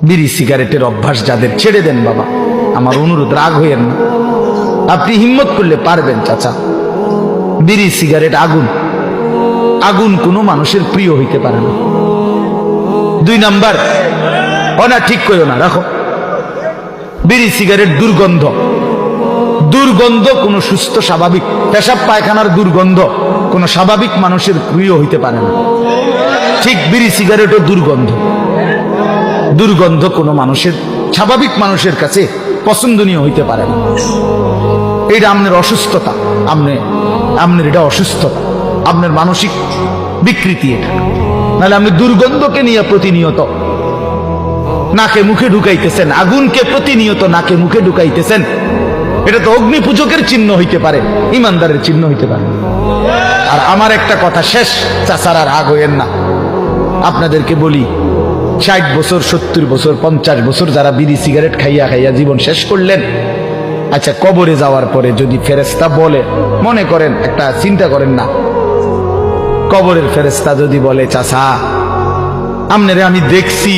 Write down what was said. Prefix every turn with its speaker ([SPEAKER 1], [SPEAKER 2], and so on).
[SPEAKER 1] বিড়ি সিগারেটের অভ্যাস যাদের, ছেড়ে দেন বাবা, আমার অনুরোধ, রাগ হইয়েন না। আপনি হিম্মত করলে পারবেন চাচা। বিড়ি সিগারেট আগুন, আগুন কোনো মানুষের প্রিয় হইতে পারে না। 2 নাম্বার, না ঠিক কইও না, রাখো। বিড়ি সিগারেট দুর্গন্ধ, দুর্গন্ধ কোনো সুস্থ স্বাভাবিক পেশাব পায়খানার দুর্গন্ধ কোনো স্বাভাবিক মানুষের প্রিয় হইতে পারে না। ঠিক বিড়ি সিগারেটও দুর্গন্ধ, দুর্গন্ধ কোনো মানুষের, স্বাভাবিক মানুষের কাছে পছন্দনীয় হইতে পারে না। এটা আপনার অসুস্থতা, আপনার এটা অসুস্থতা, আপনার মানসিক বিকৃতি এটা। নাহলে আপনি দুর্গন্ধকে নিয়ে প্রতিনিয়ত নাকে মুখে ঢুকাইতেছেন, আগুনকে প্রতিনিয়ত নাকে মুখে ঢুকাইতেছেন, এটা তো অগ্নি পূজকের চিহ্ন হইতে পারে, ইমানদারের চিহ্ন হইতে পারে। আর আমার একটা কথা শেষ, চাচারা রাগ হইয়েন না, আপনাদেরকে বলি, 60 বছর 70 বছর 50 বছর যারা বিড়ি সিগারেট খাইয়া খাইয়া জীবন শেষ করলেন, আচ্ছা কবরে যাওয়ার পরে যদি ফেরেশতা বলে, মনে করেন একটা চিন্তা করেন না, কবরের ফেরেশতা যদি বলে চাচা আপনারে আমি দেখছি